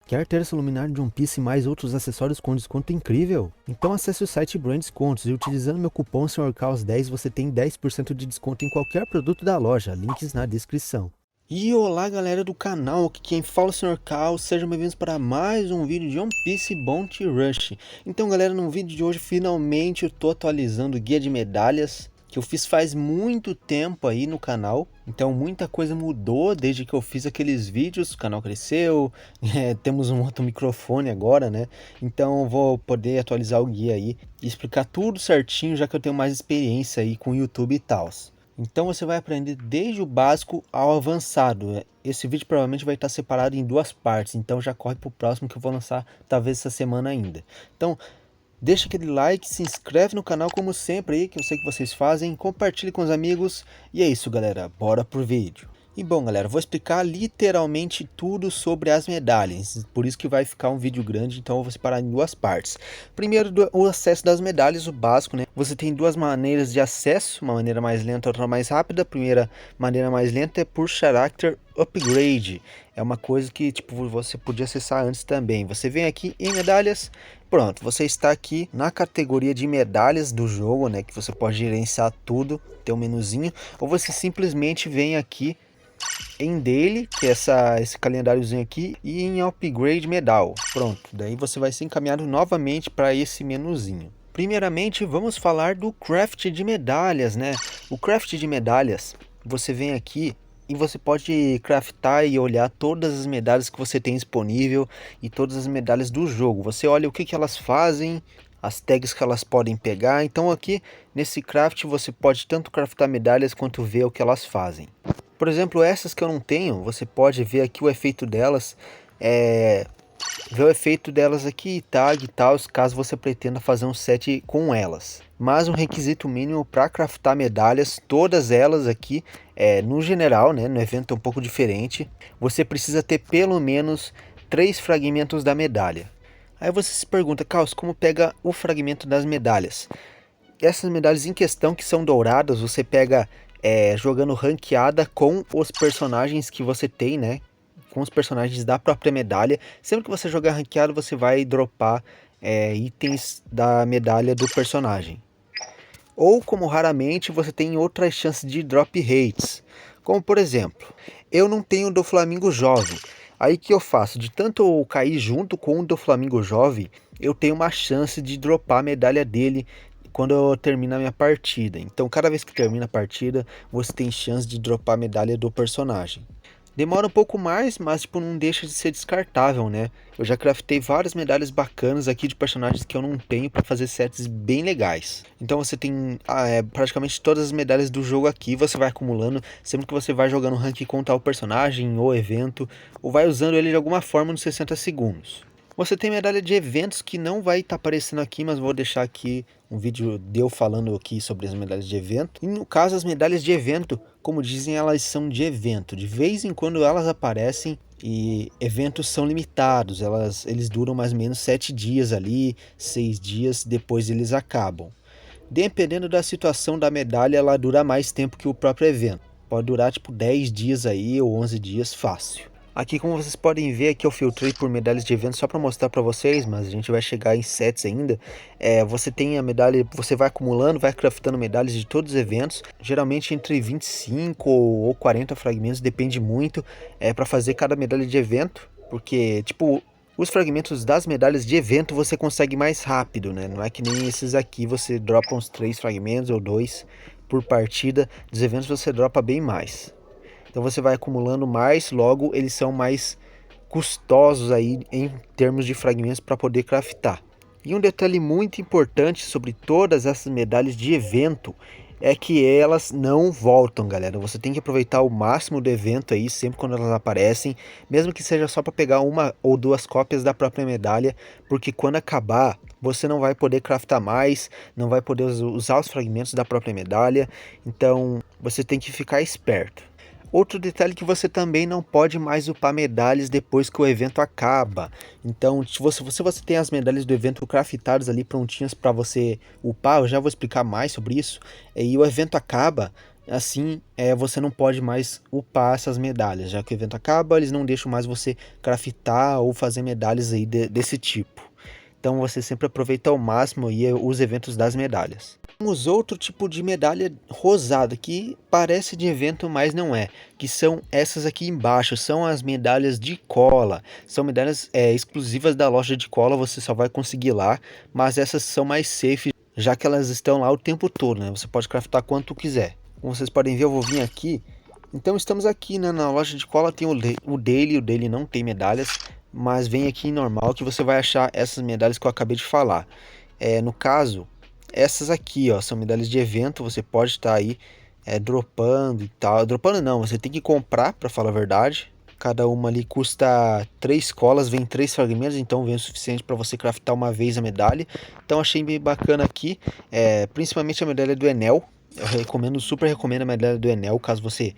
Quer ter essa luminária de One Piece e mais outros acessórios com desconto incrível? Então acesse o site Brand Descontos e utilizando meu cupom SRCAOS10 você tem 10% de desconto em qualquer produto da loja, links na descrição. E olá galera do canal, aqui quem fala é o Sr. Caos, sejam bem-vindos para mais um vídeo de One Piece Bounty Rush. Então galera, no vídeo de hoje finalmente eu tô atualizando o guia de medalhas, que eu fiz faz muito tempo aí no canal. Então muita coisa mudou desde que eu fiz aqueles vídeos, o canal cresceu, temos um outro microfone agora, né? Então eu vou poder atualizar o guia aí e explicar tudo certinho, já que eu tenho mais experiência aí com o YouTube e tal. Então você vai aprender desde o básico ao avançado. Esse vídeo provavelmente vai estar separado em duas partes, então já corre para o próximo que eu vou lançar talvez essa semana ainda. Então deixa aquele like, se inscreve no canal como sempre aí, que eu sei que vocês fazem, compartilhe com os amigos. E é isso galera, bora pro vídeo. E bom galera, vou explicar literalmente tudo sobre as medalhas, por isso que vai ficar um vídeo grande, então eu vou separar em duas partes. Primeiro o acesso das medalhas, o básico, né? Você tem duas maneiras de acesso, uma maneira mais lenta, outra mais rápida. A primeira maneira mais lenta é por Character Upgrade. É uma coisa que tipo você podia acessar antes também. Você vem aqui em medalhas, pronto, você está aqui na categoria de medalhas do jogo, né? Que você pode gerenciar tudo, tem um menuzinho, ou você simplesmente vem aqui em Daily, que é esse calendáriozinho aqui, e em Upgrade Medal. Pronto, daí você vai ser encaminhado novamente para esse menuzinho. Primeiramente, vamos falar do craft de medalhas, né? O craft de medalhas, você vem aqui e você pode craftar e olhar todas as medalhas que você tem disponível e todas as medalhas do jogo. Você olha o que elas fazem, as tags que elas podem pegar. Então aqui nesse craft você pode tanto craftar medalhas quanto ver o que elas fazem. Por exemplo, essas que eu não tenho, você pode ver aqui o efeito delas, ver o efeito delas aqui, tag e tal, caso você pretenda fazer um set com elas. Mas um requisito mínimo para craftar medalhas, todas elas aqui, no geral, né, no evento é um pouco diferente, você precisa ter pelo menos 3 fragmentos da medalha. Aí você se pergunta, Caos, como pega o fragmento das medalhas? Essas medalhas em questão que são douradas, você pega jogando ranqueada com os personagens que você tem, né? Com os personagens da própria medalha. Sempre que você jogar ranqueado, você vai dropar itens da medalha do personagem. Ou, como raramente, você tem outras chances de drop rates. Como, por exemplo, eu não tenho do Flamingo Jovem. Aí que eu faço? De tanto eu cair junto com o do Flamingo Jovem, eu tenho uma chance de dropar a medalha dele quando eu termino a minha partida. Então, cada vez que termina a partida, você tem chance de dropar a medalha do personagem. Demora um pouco mais, mas tipo, não deixa de ser descartável, né? Eu já craftei várias medalhas bacanas aqui de personagens que eu não tenho para fazer sets bem legais. Então você tem praticamente todas as medalhas do jogo aqui, você vai acumulando sempre que você vai jogando rank com tal personagem ou evento, ou vai usando ele de alguma forma nos 60 segundos. Você tem medalha de eventos que não vai estar aparecendo aqui, mas vou deixar aqui um vídeo de eu falando aqui sobre as medalhas de evento. E no caso, as medalhas de evento, como dizem, elas são de evento. De vez em quando elas aparecem e eventos são limitados. Eles duram mais ou menos 7 dias ali, 6 dias, depois eles acabam. Dependendo da situação da medalha, ela dura mais tempo que o próprio evento. Pode durar tipo 10 dias aí ou 11 dias fácil. Aqui, como vocês podem ver, aqui eu filtrei por medalhas de evento só para mostrar para vocês, mas a gente vai chegar em sets ainda. Você tem a medalha, você vai acumulando, vai craftando medalhas de todos os eventos, geralmente entre 25 ou 40 fragmentos, depende muito, para fazer cada medalha de evento, porque, tipo, os fragmentos das medalhas de evento você consegue mais rápido, né? Não é que nem esses aqui, você dropa uns 3 fragmentos ou 2 por partida, dos eventos você dropa bem mais. Então você vai acumulando mais, logo eles são mais custosos aí em termos de fragmentos para poder craftar. E um detalhe muito importante sobre todas essas medalhas de evento é que elas não voltam, galera. Você tem que aproveitar o máximo do evento aí, sempre quando elas aparecem, mesmo que seja só para pegar uma ou duas cópias da própria medalha, porque quando acabar, você não vai poder craftar mais, não vai poder usar os fragmentos da própria medalha, então você tem que ficar esperto. Outro detalhe que você também não pode mais upar medalhas depois que o evento acaba. Então, se você tem as medalhas do evento craftadas ali prontinhas para você upar, eu já vou explicar mais sobre isso. E o evento acaba, Assim, você não pode mais upar essas medalhas, já que o evento acaba, eles não deixam mais você craftar ou fazer medalhas aí desse tipo. Então você sempre aproveita ao máximo aí os eventos das medalhas. Temos outro tipo de medalha rosada, que parece de evento, mas não é. Que são essas aqui embaixo, são as medalhas de cola. São medalhas exclusivas da loja de cola, você só vai conseguir lá. Mas essas são mais safe, já que elas estão lá o tempo todo, né? Você pode craftar quanto quiser. Como vocês podem ver, eu vou vir aqui. Então estamos aqui, né, na loja de cola, tem o Daily não tem medalhas. Mas vem aqui em normal que você vai achar essas medalhas que eu acabei de falar. No caso, essas aqui, ó, são medalhas de evento, você pode estar aí dropando e tal. Dropando não, você tem que comprar, para falar a verdade. Cada uma ali custa 3 colas, vem 3 fragmentos, então vem o suficiente para você craftar uma vez a medalha. Então achei bem bacana aqui, principalmente a medalha do Enel. Eu recomendo, super recomendo a medalha do Enel, caso você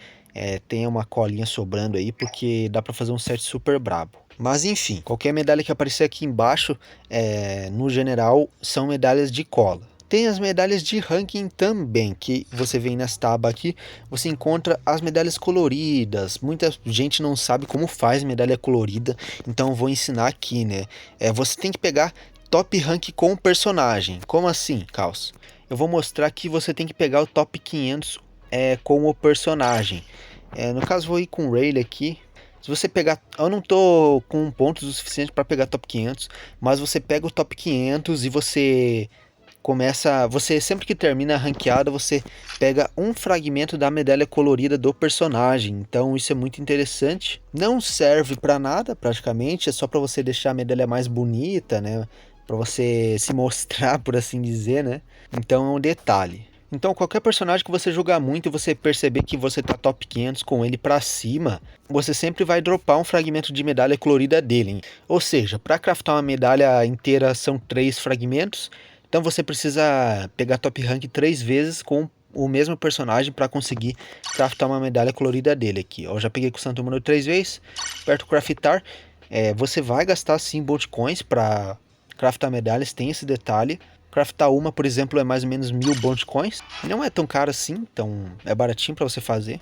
tenha uma colinha sobrando aí, porque dá para fazer um set super brabo. Mas enfim, qualquer medalha que aparecer aqui embaixo, no general, são medalhas de cola. Tem as medalhas de ranking também, que você vem nessa aba aqui, você encontra as medalhas coloridas. Muita gente não sabe como faz medalha colorida, então eu vou ensinar aqui, né? Você tem que pegar top rank com o personagem. Como assim, Caos? Eu vou mostrar que você tem que pegar o top 500 com o personagem. No caso, vou ir com o Rayleigh aqui. Se você pegar, eu não tô com pontos o suficiente para pegar top 500, mas você pega o top 500 e você sempre que termina a ranqueada, você pega um fragmento da medalha colorida do personagem. Então isso é muito interessante. Não serve para nada praticamente, é só para você deixar a medalha mais bonita, né? Para você se mostrar, por assim dizer, né? Então é um detalhe. Então qualquer personagem que você jogar muito e você perceber que você tá top 500 com ele pra cima, você sempre vai dropar um fragmento de medalha colorida dele, hein? Ou seja, para craftar uma medalha inteira são 3 fragmentos, então você precisa pegar top rank 3 vezes com o mesmo personagem para conseguir craftar uma medalha colorida dele aqui. Eu já peguei com o Santo Humano 3 vezes, aperto craftar, você vai gastar sim Bolt Coins para craftar medalhas, tem esse detalhe. Craftar uma, por exemplo, é mais ou menos 1000 Bounty Coins. Não é tão caro assim, então é baratinho para você fazer.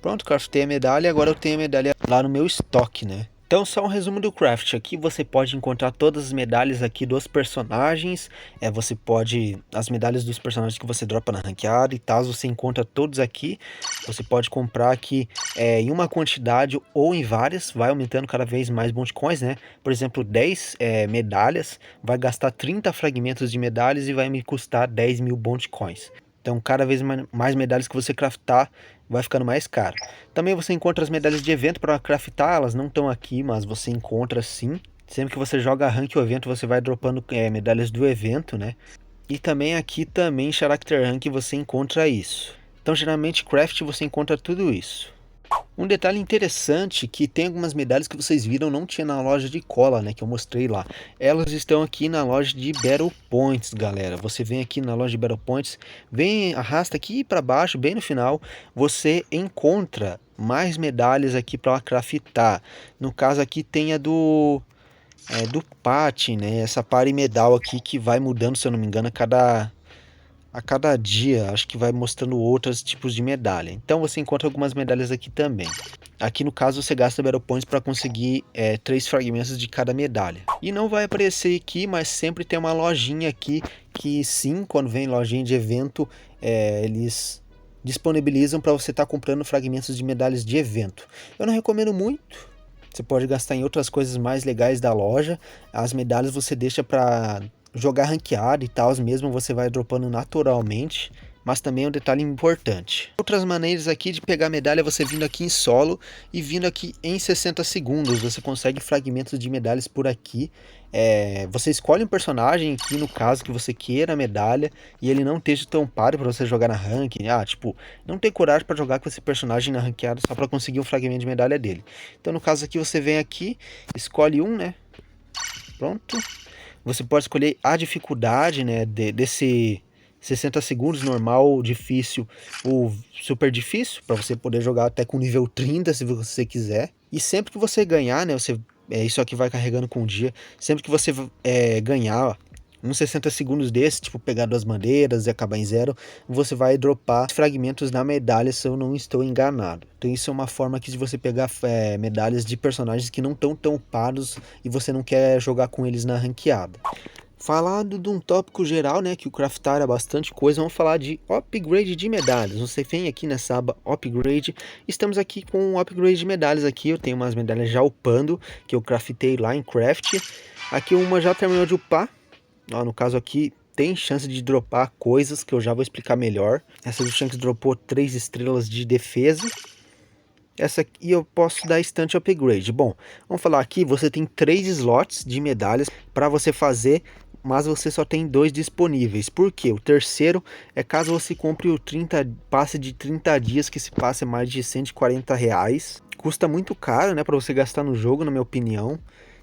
Pronto, craftei a medalha e agora eu tenho a medalha lá no meu estoque, né? Então só um resumo do craft. Aqui você pode encontrar todas as medalhas aqui dos personagens. Você pode... As medalhas dos personagens que você dropa na ranqueada e tal, você encontra todos aqui. Você pode comprar aqui em uma quantidade ou em várias. Vai aumentando cada vez mais Bounty Coins, né? Por exemplo, 10 medalhas vai gastar 30 fragmentos de medalhas e vai me custar 10.000 Bounty Coins. Então cada vez mais medalhas que você craftar vai ficando mais caro. Também você encontra as medalhas de evento para craftar, elas não estão aqui, mas você encontra sim. Sempre que você joga rank ou evento, você vai dropando medalhas do evento, né? E também aqui também em Character Rank você encontra isso. Então geralmente craft você encontra tudo isso. Um detalhe interessante que tem algumas medalhas que vocês viram não tinha na loja de cola, né, que eu mostrei lá. Elas estão aqui na loja de Battle Points, galera. Você vem aqui na loja de Battle Points, vem, arrasta aqui para baixo, bem no final, você encontra mais medalhas aqui para craftar. No caso aqui tem a do Pati, né, essa pare medal aqui que vai mudando, se eu não me engano, a cada dia, acho que vai mostrando outros tipos de medalha. Então você encontra algumas medalhas aqui também. Aqui no caso você gasta Battle Points para conseguir 3 fragmentos de cada medalha. E não vai aparecer aqui, mas sempre tem uma lojinha aqui que sim, quando vem lojinha de evento, eles disponibilizam para você estar comprando fragmentos de medalhas de evento. Eu não recomendo muito. Você pode gastar em outras coisas mais legais da loja. As medalhas você deixa para jogar ranqueado e tal, mesmo você vai dropando naturalmente, mas também é um detalhe importante. Outras maneiras aqui de pegar medalha é você vindo aqui em solo e vindo aqui em 60 segundos, você consegue fragmentos de medalhas por aqui. Você escolhe um personagem aqui no caso que você queira a medalha e ele não esteja tão páreo para você jogar na rank, tipo, não tem coragem para jogar com esse personagem na ranqueada só para conseguir um fragmento de medalha dele. Então no caso aqui você vem aqui, escolhe um, né? Pronto. Você pode escolher a dificuldade, né, desse 60 segundos, normal, difícil ou super difícil, para você poder jogar até com nível 30 se você quiser. E sempre que você ganhar, né, isso aqui vai carregando com o dia, sempre que você ganhar uns 60 segundos desse, tipo pegar 2 bandeiras e acabar em 0, você vai dropar fragmentos na medalha, se eu não estou enganado. Então isso é uma forma aqui de você pegar medalhas de personagens que não estão tão upados e você não quer jogar com eles na ranqueada. Falando de um tópico geral, né, que o craftar é bastante coisa, vamos falar de upgrade de medalhas. Você vem aqui nessa aba upgrade, estamos aqui com um upgrade de medalhas aqui, eu tenho umas medalhas já upando, que eu craftei lá em craft. Aqui uma já terminou de upar, ó, no caso aqui tem chance de dropar coisas que eu já vou explicar melhor. Essa do Shanks dropou 3 estrelas de defesa. Essa aqui eu posso dar instant upgrade. Bom, vamos falar aqui, você tem 3 slots de medalhas para você fazer, mas você só tem 2 disponíveis. Por quê? O terceiro é caso você compre o passe de 30 dias, que esse passe é mais de R$140. Custa muito caro, né, para você gastar no jogo, na minha opinião.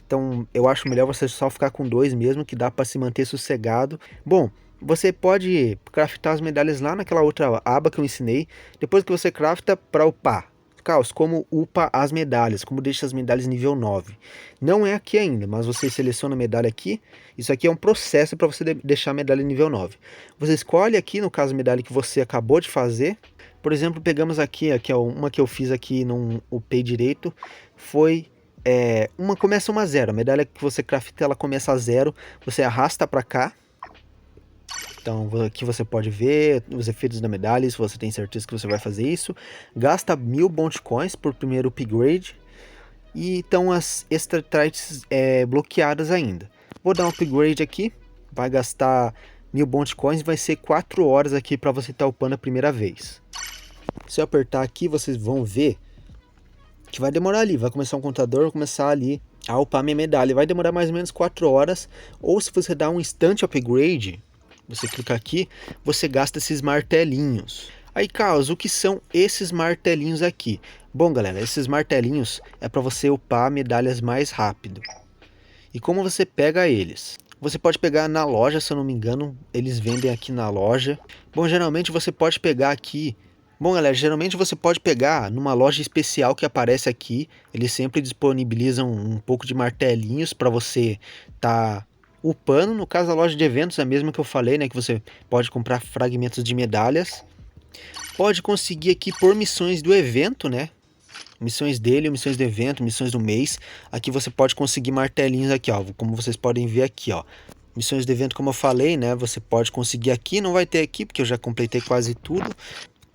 Então eu acho melhor você só ficar com 2 mesmo, que dá para se manter sossegado. Bom, você pode craftar as medalhas lá naquela outra aba que eu ensinei. Depois que você crafta, para upar. Caos, como upa as medalhas, como deixa as medalhas nível 9. Não é aqui ainda, mas você seleciona a medalha aqui. Isso aqui é um processo para você deixar a medalha nível 9. Você escolhe aqui, no caso, a medalha que você acabou de fazer. Por exemplo, pegamos aqui é uma que eu fiz aqui, não upei direito. Foi uma começa uma 0. A medalha que você crafta, ela começa a 0. Você arrasta para cá. Então aqui você pode ver os efeitos da medalha, se você tem certeza que você vai fazer isso. Gasta 1000 bounty coins por primeiro upgrade. E estão as extra traits bloqueadas ainda. Vou dar um upgrade aqui. Vai gastar 1000 bounty coins e vai ser 4 horas aqui para você estar upando a primeira vez. Se eu apertar aqui, vocês vão ver que vai demorar ali. Vai começar um contador, vai começar ali a upar minha medalha. Vai demorar mais ou menos 4 horas. Ou se você dá um instant upgrade, você clica aqui, você gasta esses martelinhos. Aí, Carlos, o que são esses martelinhos aqui? Bom, galera, esses martelinhos é para você upar medalhas mais rápido. E como você pega eles? Você pode pegar na loja, se eu não me engano, eles vendem aqui na loja. Bom, geralmente você pode pegar aqui. Bom, galera, geralmente você pode pegar numa loja especial que aparece aqui. Eles sempre disponibilizam um pouco de martelinhos para você upando. No caso, a loja de eventos é a mesma que eu falei, né? Que você pode comprar fragmentos de medalhas. Pode conseguir aqui por missões do evento, né? Missões dele, missões do evento, missões do mês. Aqui você pode conseguir martelinhos aqui, ó. Como vocês podem ver aqui, ó. Missões do evento, como eu falei, né? Você pode conseguir aqui. Não vai ter aqui, porque eu já completei quase tudo.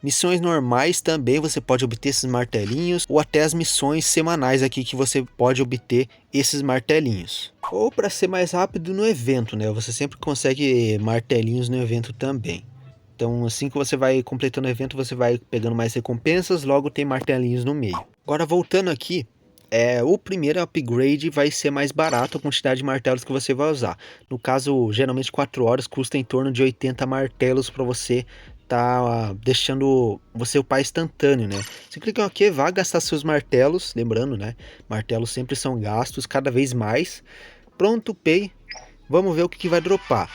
Missões normais também você pode obter esses martelinhos, ou até as missões semanais aqui que você pode obter esses martelinhos. Ou para ser mais rápido no evento, né? Você sempre consegue martelinhos no evento também. Então assim que você vai completando o evento, você vai pegando mais recompensas, logo tem martelinhos no meio. Agora voltando aqui, o primeiro upgrade vai ser mais barato a quantidade de martelos que você vai usar. No caso, geralmente 4 horas custa em torno de 80 martelos para você deixando você upar instantâneo, né? Você clica aqui, vai gastar seus martelos, lembrando, né? Martelos sempre são gastos cada vez mais. Pronto, upei. Vamos ver o que vai dropar.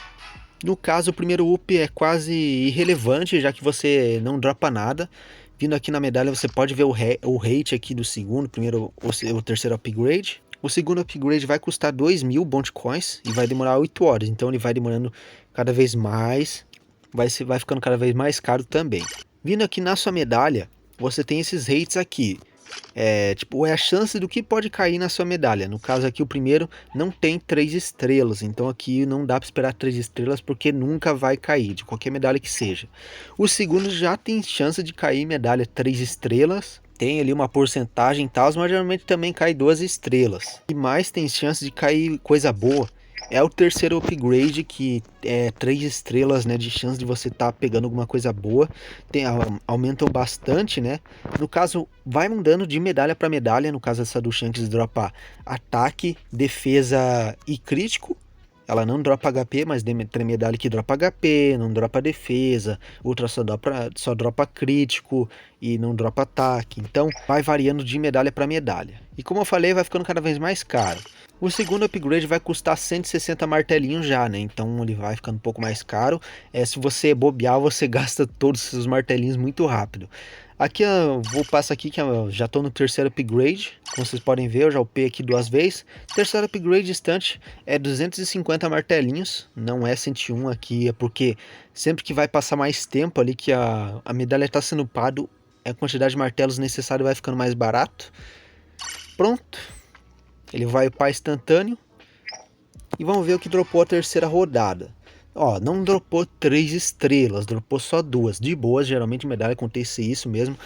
No caso, o primeiro up é quase irrelevante, já que você não dropa nada. Vindo aqui na medalha, você pode ver o rate aqui do segundo, primeiro o terceiro upgrade. O segundo upgrade vai custar 2000 bounty coins e vai demorar 8 horas. Então ele vai demorando cada vez mais. Vai ficando cada vez mais caro também. Vindo aqui na sua medalha, você tem esses rates aqui. É a chance do que pode cair na sua medalha. No caso aqui, o primeiro não tem 3 estrelas. Então aqui não dá para esperar 3 estrelas, porque nunca vai cair, de qualquer medalha que seja. O segundo já tem chance de cair medalha 3 estrelas. Tem ali uma porcentagem e tal, mas geralmente também cai 2 estrelas. E mais tem chance de cair coisa boa. É o terceiro upgrade, que é 3 estrelas, né, de chance de você estar pegando alguma coisa boa. Aumentam bastante, né? No caso, vai mudando de medalha para medalha. No caso, essa do Shanks dropa ataque, defesa e crítico. Ela não dropa HP, mas tem medalha que dropa HP, não dropa defesa. Outra só dropa crítico e não dropa ataque. Então, vai variando de medalha para medalha. E como eu falei, vai ficando cada vez mais caro. O segundo upgrade vai custar 160 martelinhos já, né? Então ele vai ficando um pouco mais caro. Se você bobear, você gasta todos os seus martelinhos muito rápido. Aqui eu vou passar aqui que eu já estou no terceiro upgrade. Como vocês podem ver, eu já upei aqui 2 vezes. Terceiro upgrade distante é 250 martelinhos, não é 101 aqui, é porque sempre que vai passar mais tempo ali que a medalha está sendo upada, a quantidade de martelos necessária vai ficando mais barato. Pronto, ele vai upar instantâneo. E vamos ver o que dropou a terceira rodada. Ó, não dropou 3 estrelas, dropou só 2. De boas, geralmente medalha acontece isso mesmo.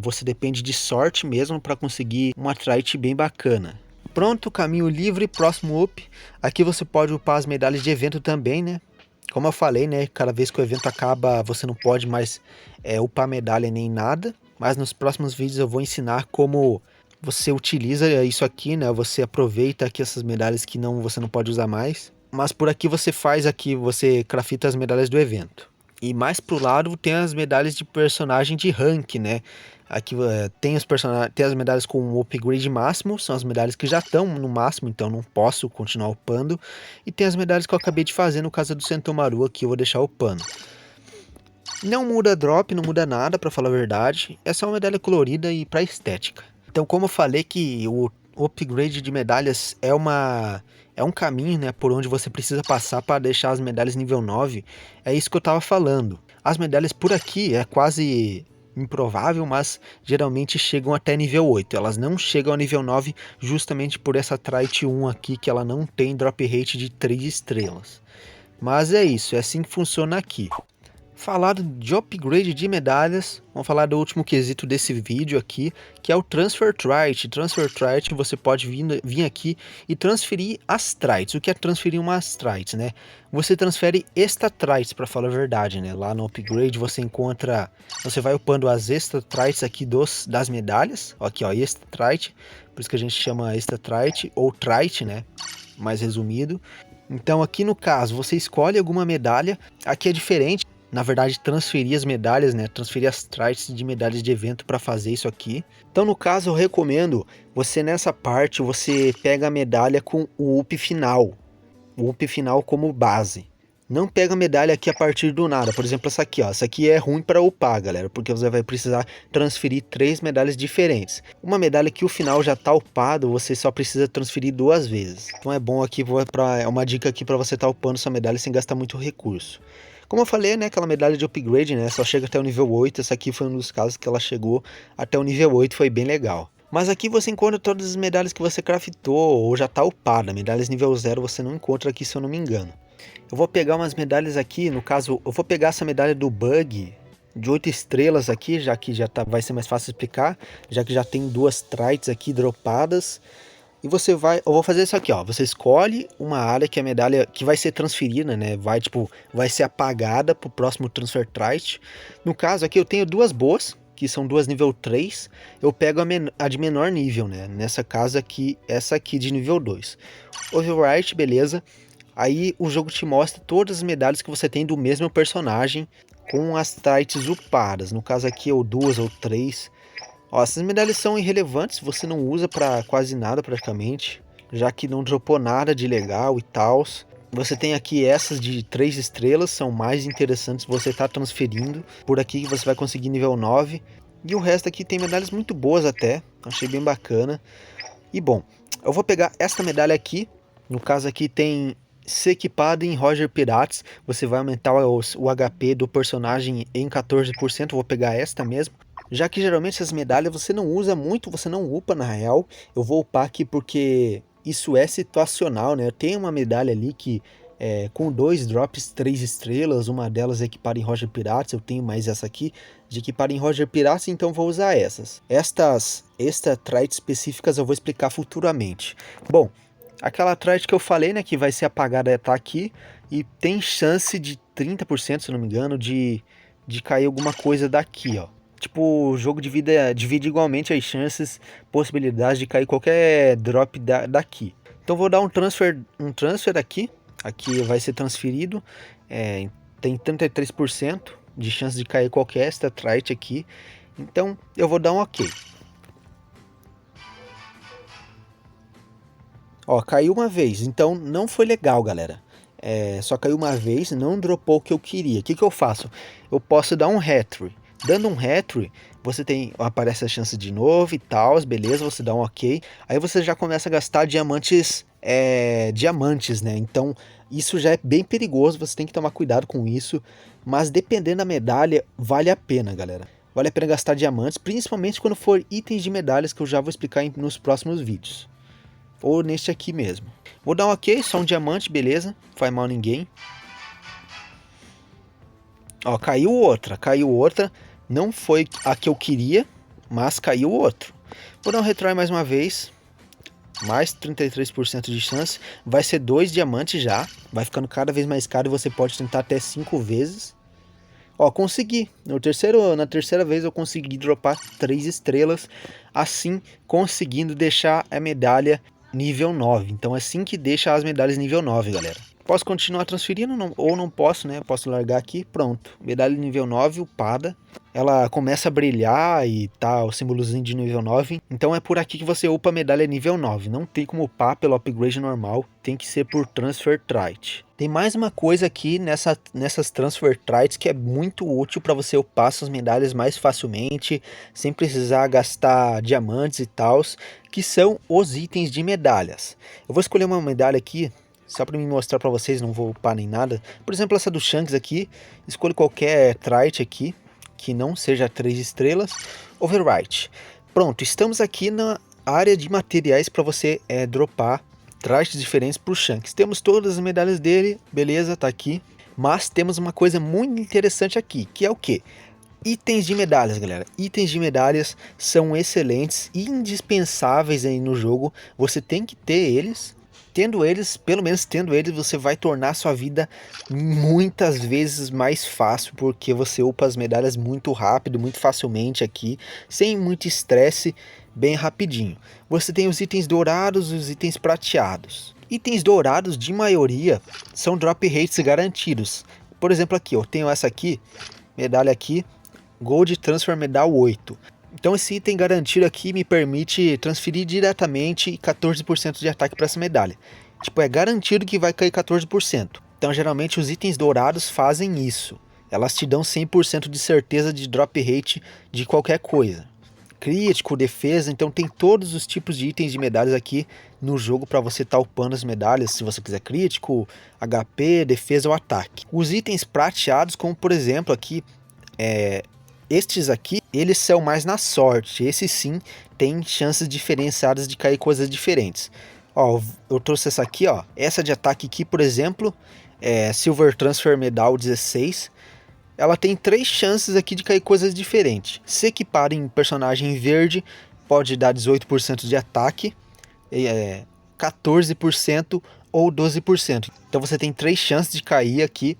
Você depende de sorte mesmo para conseguir uma trite bem bacana. Pronto, caminho livre, próximo up. Aqui você pode upar as medalhas de evento também, né? Como eu falei, né? Cada vez que o evento acaba, você não pode mais upar medalha nem nada. Mas nos próximos vídeos eu vou ensinar como você utiliza isso aqui, né? Você aproveita aqui essas medalhas que você não pode usar mais. Mas por aqui você faz aqui, você crafta as medalhas do evento. E mais pro lado tem as medalhas de personagem de rank, né? Aqui tem as medalhas com o upgrade máximo, são as medalhas que já estão no máximo, então não posso continuar upando. E tem as medalhas que eu acabei de fazer no caso do Sentomaru aqui, eu vou deixar upando. Não muda drop, não muda nada, pra falar a verdade. É só uma medalha colorida e pra estética. Então, como eu falei que o upgrade de medalhas é um caminho, né, por onde você precisa passar para deixar as medalhas nível 9, é isso que eu estava falando. As medalhas por aqui é quase improvável, mas geralmente chegam até nível 8. Elas não chegam a nível 9 justamente por essa Trite 1 aqui, que ela não tem drop rate de 3 estrelas. Mas é isso, é assim que funciona aqui. Falado de upgrade de medalhas, vamos falar do último quesito desse vídeo aqui, que é o Transfer Trite. Transfer Trite, você pode vir aqui e transferir as Trites. O que é transferir umas Trites, né? Você transfere Extra Trites, para falar a verdade, né? Lá no upgrade você vai upando as Extra Trites aqui das medalhas. Aqui, ó, Extra Trite, por isso que a gente chama Extra Trite, ou Trite, né? Mais resumido. Então aqui no caso, você escolhe alguma medalha, aqui é diferente. Na verdade, transferir as medalhas, né? Transferir as trites de medalhas de evento para fazer isso aqui. Então, no caso, eu recomendo você nessa parte, você pega a medalha com o up final. O up final como base. Não pega a medalha aqui a partir do nada. Por exemplo, essa aqui, ó. Essa aqui é ruim para upar, galera. Porque você vai precisar transferir 3 medalhas diferentes. Uma medalha que o final já tá upado, você só precisa transferir 2 vezes. Então é bom aqui, é uma dica aqui para você estar upando sua medalha sem gastar muito recurso. Como eu falei, né, aquela medalha de upgrade, né, só chega até o nível 8, essa aqui foi um dos casos que ela chegou até o nível 8, foi bem legal. Mas aqui você encontra todas as medalhas que você craftou ou já tá upada, medalhas nível 0 você não encontra aqui se eu não me engano. Eu vou pegar umas medalhas aqui, no caso, eu vou pegar essa medalha do Bug, de 8 estrelas aqui, já que vai ser mais fácil explicar, já que já tem 2 trites aqui dropadas. E eu vou fazer isso aqui, ó. Você escolhe uma área que a medalha que vai ser transferida, né? Vai ser apagada pro próximo Transfer Trite. No caso aqui eu tenho 2 boas, que são 2 nível 3. Eu pego a de menor nível, né? Nessa casa aqui, essa aqui de nível 2. Overwrite, beleza. Aí o jogo te mostra todas as medalhas que você tem do mesmo personagem com as Trites upadas. No caso aqui, ou 2 ou 3. Ó, essas medalhas são irrelevantes, você não usa pra quase nada praticamente, já que não dropou nada de legal e tal. Você tem aqui essas de 3 estrelas, são mais interessantes você tá transferindo. Por aqui você vai conseguir nível 9. E o resto aqui tem medalhas muito boas até, achei bem bacana. E bom, eu vou pegar esta medalha aqui, no caso aqui tem se equipado em Roger Pirates, você vai aumentar o HP do personagem em 14%, vou pegar esta mesmo. Já que geralmente essas medalhas você não usa muito, você não upa na real. Eu vou upar aqui porque isso é situacional, né? Eu tenho uma medalha ali que com 2 drops 3 estrelas, uma delas é equipada em Roger Pirates, eu tenho mais essa aqui de equipada em Roger Pirates, então vou usar essas. Estas traits específicas eu vou explicar futuramente. Bom, aquela trait que eu falei, né, que vai ser apagada tá aqui e tem chance de 30%, se não me engano, de cair alguma coisa daqui, ó. Tipo, o jogo divide igualmente as chances, possibilidades de cair qualquer drop daqui. Então vou dar um transfer aqui. Aqui vai ser transferido. Tem 33% de chance de cair qualquer extra trite aqui. Então eu vou dar um ok. Ó, caiu uma vez. Então não foi legal, galera. Só caiu uma vez, não dropou o que eu queria. O que eu faço? Eu posso dar um retry. Dando um retry, você aparece a chance de novo e tal, beleza, você dá um ok. Aí você já começa a gastar diamantes, né? Então isso já é bem perigoso, você tem que tomar cuidado com isso. Mas dependendo da medalha, vale a pena, galera. Vale a pena gastar diamantes, principalmente quando for itens de medalhas, que eu já vou explicar nos próximos vídeos. Ou neste aqui mesmo. Vou dar um ok, só um diamante, beleza. Não faz mal a ninguém. Ó, caiu outra. Não foi a que eu queria, mas caiu outro. Vou dar um retry mais uma vez. Mais 33% de chance. Vai ser 2 diamantes já. Vai ficando cada vez mais caro e você pode tentar até 5 vezes. Ó, consegui. Na terceira vez eu consegui dropar 3 estrelas. Assim, conseguindo deixar a medalha nível 9. Então é assim que deixa as medalhas nível 9, galera. Posso continuar transferindo ou não posso, né? Posso largar aqui, pronto. Medalha nível 9 upada. Ela começa a brilhar e tá o símbolozinho de nível 9. Então é por aqui que você upa a medalha nível 9. Não tem como upar pelo upgrade normal. Tem que ser por Transfer Trait. Tem mais uma coisa aqui nessas Transfer Traits que é muito útil para você upar suas medalhas mais facilmente. Sem precisar gastar diamantes e tals. Que são os itens de medalhas. Eu vou escolher uma medalha aqui. Só para me mostrar para vocês, não vou upar nem nada. Por exemplo, essa do Shanks aqui. Escolho qualquer trait aqui, que não seja 3 estrelas. Overwrite. Pronto, estamos aqui na área de materiais para você dropar traits diferentes para o Shanks. Temos todas as medalhas dele, beleza, tá aqui. Mas temos uma coisa muito interessante aqui, que é o que? Itens de medalhas, galera. Itens de medalhas são excelentes e indispensáveis aí no jogo. Você tem que ter eles. Tendo eles, pelo menos tendo eles, você vai tornar sua vida muitas vezes mais fácil, porque você upa as medalhas muito rápido, muito facilmente aqui, sem muito estresse, bem rapidinho. Você tem os itens dourados e os itens prateados. Itens dourados, de maioria, são drop rates garantidos. Por exemplo, aqui, eu tenho essa aqui, medalha aqui, Gold Transfer Medal 8. Então esse item garantido aqui me permite transferir diretamente 14% de ataque para essa medalha. Tipo, é garantido que vai cair 14%. Então geralmente os itens dourados fazem isso. Elas te dão 100% de certeza de drop rate de qualquer coisa. Crítico, defesa, então tem todos os tipos de itens de medalhas aqui no jogo para você estar upando as medalhas, se você quiser crítico, HP, defesa ou ataque. Os itens prateados, como por exemplo aqui, estes aqui, eles são mais na sorte. Esses sim, tem chances diferenciadas de cair coisas diferentes. Ó, eu trouxe essa aqui, ó. Essa de ataque aqui, por exemplo, Silver Transfer Medal 16. Ela tem 3 chances aqui de cair coisas diferentes. Se equipar em personagem verde, pode dar 18% de ataque, 14% ou 12%. Então você tem 3 chances de cair aqui,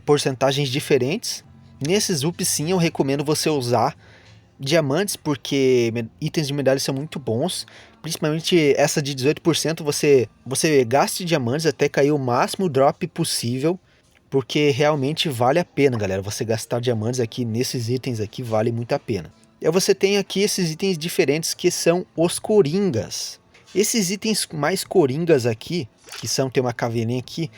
porcentagens diferentes. Nesses ups sim, eu recomendo você usar diamantes, porque itens de medalha são muito bons. Principalmente essa de 18%, você gaste diamantes até cair o máximo drop possível. Porque realmente vale a pena, galera. Você gastar diamantes aqui nesses itens aqui vale muito a pena. E você tem aqui esses itens diferentes que são os coringas. Esses itens mais coringas aqui, que tem uma caveirinha aqui,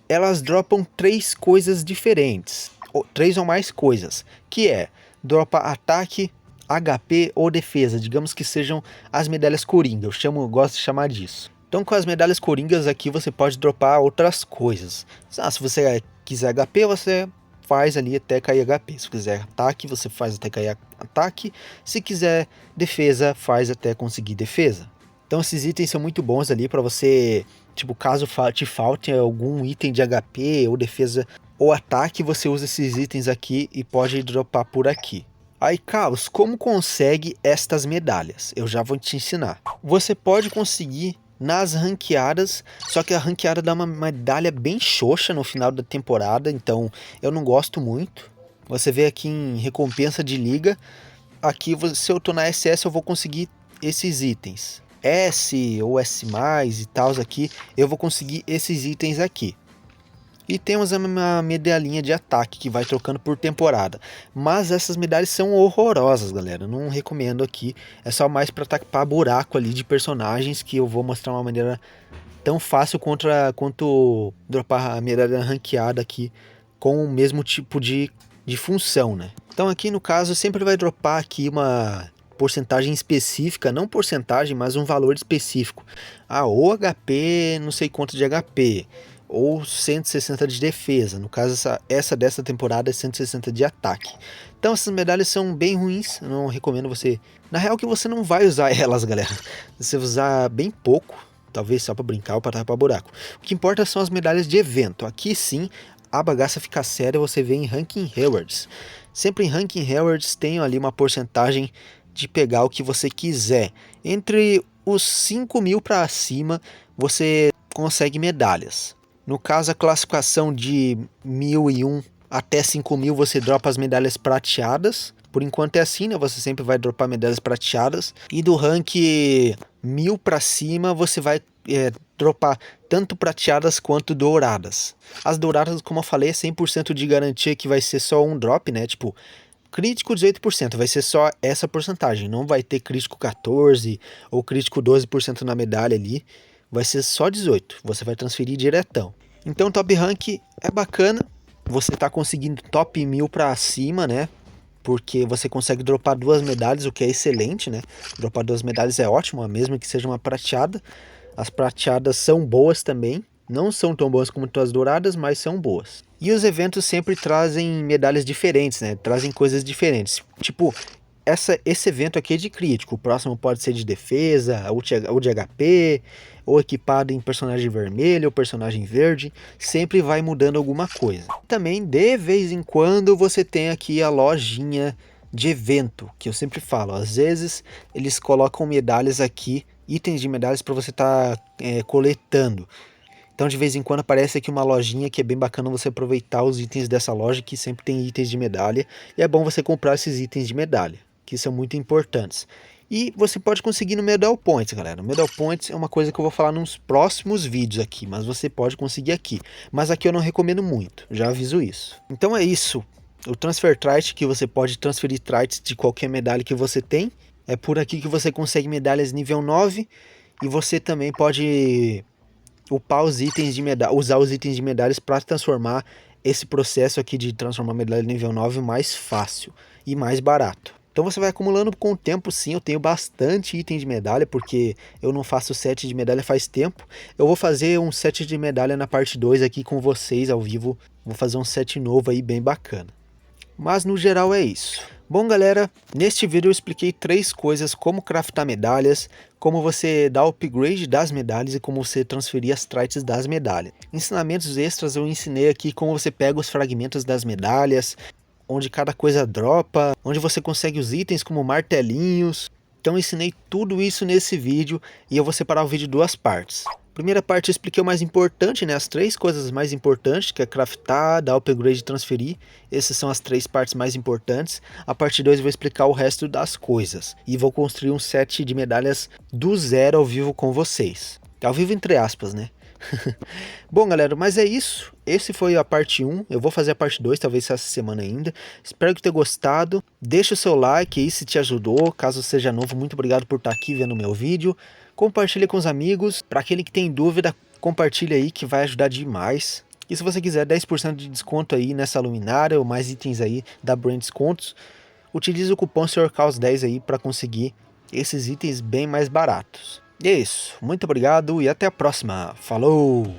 elas dropam 3 coisas diferentes. 3 ou mais coisas, que dropa ataque, HP ou defesa, digamos que sejam as medalhas coringa, gosto de chamar disso. Então com as medalhas coringas aqui você pode dropar outras coisas. Se você quiser HP, você faz ali até cair HP. Se quiser ataque, você faz até cair ataque. Se quiser defesa, faz até conseguir defesa. Então esses itens são muito bons ali para você, tipo, caso te falte algum item de HP ou defesa ou ataque, você usa esses itens aqui e pode dropar por aqui. Aí, Carlos, como consegue estas medalhas? Eu já vou te ensinar. Você pode conseguir nas ranqueadas, só que a ranqueada dá uma medalha bem xoxa no final da temporada, então eu não gosto muito. Você vê aqui em recompensa de liga, aqui se eu tô na SS eu vou conseguir esses itens. S ou S+, e tal aqui, eu vou conseguir esses itens aqui. E temos uma medalhinha de ataque que vai trocando por temporada. Mas essas medalhas são horrorosas, galera. Não recomendo aqui. É só mais para tapar buraco ali de personagens, que eu vou mostrar uma maneira tão fácil quanto dropar a medalha ranqueada aqui com o mesmo tipo de de função, né? Então aqui no caso sempre vai dropar aqui uma porcentagem específica, não porcentagem, mas um valor específico. Ah, ou HP, não sei quanto de HP, ou 160 de defesa. No caso essa dessa temporada é 160 de ataque. Então essas medalhas são bem ruins, eu não recomendo você... Na real que você não vai usar elas, galera. Você vai usar bem pouco, talvez só para brincar ou para tapar buraco. O que importa são as medalhas de evento. Aqui sim, a bagaça fica séria, você vê em Ranking Rewards. Sempre em Ranking Rewards tem ali uma porcentagem de pegar o que você quiser. Entre os 5.000 para cima, você consegue medalhas. No caso, a classificação de 1.001 até 5.000, você dropa as medalhas prateadas. Por enquanto é assim, né? Você sempre vai dropar medalhas prateadas. E do rank 1.000 para cima, você vai dropar tanto prateadas quanto douradas. As douradas, como eu falei, é 100% de garantia que vai ser só um drop, né? Tipo, crítico 18%, vai ser só essa porcentagem. Não vai ter crítico 14% ou crítico 12% na medalha ali. Vai ser só 18%. Você vai transferir diretão. Então top rank é bacana. Você tá conseguindo top 1.000 para cima, né? Porque você consegue dropar 2 medalhas, o que é excelente, né? Dropar 2 medalhas é ótimo, mesmo que seja uma prateada. As prateadas são boas também. Não são tão boas como as douradas, mas são boas. E os eventos sempre trazem medalhas diferentes, né? Trazem coisas diferentes. Tipo, esse evento aqui é de crítico. O próximo pode ser de defesa, ou de HP, ou equipado em personagem vermelho ou personagem verde. Sempre vai mudando alguma coisa. Também, de vez em quando, você tem aqui a lojinha de evento, que eu sempre falo. Às vezes, eles colocam medalhas aqui, itens de medalhas para você estar coletando. Então de vez em quando aparece aqui uma lojinha que é bem bacana você aproveitar os itens dessa loja, que sempre tem itens de medalha, e é bom você comprar esses itens de medalha, que são muito importantes. E você pode conseguir no Medal Points, galera. O Medal Points é uma coisa que eu vou falar nos próximos vídeos aqui, mas você pode conseguir aqui. Mas aqui eu não recomendo muito, já aviso isso. Então é isso. O Transfer Trite, que você pode transferir traits de qualquer medalha que você tem. É por aqui que você consegue medalhas nível 9. E você também pode upar os itens de medalha, usar os itens de medalhas para transformar esse processo aqui de transformar medalha nível 9 mais fácil e mais barato. Então você vai acumulando com o tempo. Sim, eu tenho bastante item de medalha, porque eu não faço set de medalha faz tempo. Eu vou fazer um set de medalha na parte 2 aqui com vocês ao vivo. Vou fazer um set novo aí bem bacana. Mas no geral é isso. Bom galera, neste vídeo eu expliquei 3 coisas: como craftar medalhas, como você dar upgrade das medalhas e como você transferir as traits das medalhas. Ensinamentos extras eu ensinei aqui como você pega os fragmentos das medalhas, onde cada coisa dropa, onde você consegue os itens como martelinhos. Então eu ensinei tudo isso nesse vídeo e eu vou separar o vídeo em 2 partes. Primeira parte eu expliquei o mais importante, né? As 3 coisas mais importantes, que é craftar, dar upgrade e transferir. Essas são as 3 partes mais importantes. A parte 2 eu vou explicar o resto das coisas. E vou construir um set de medalhas do zero ao vivo com vocês. Ao vivo entre aspas, né? Bom galera, mas é isso. Esse foi a parte 1. Eu vou fazer a parte 2, talvez essa semana ainda. Espero que tenha gostado. Deixa o seu like aí se te ajudou. Caso seja novo, muito obrigado por estar aqui vendo o meu vídeo. Compartilha com os amigos. Para aquele que tem dúvida, compartilha aí que vai ajudar demais. E se você quiser 10% de desconto aí nessa luminária ou mais itens aí da Brand Descontos, utilize o cupom SRCAUS10 aí para conseguir esses itens bem mais baratos. E é isso, muito obrigado e até a próxima. Falou!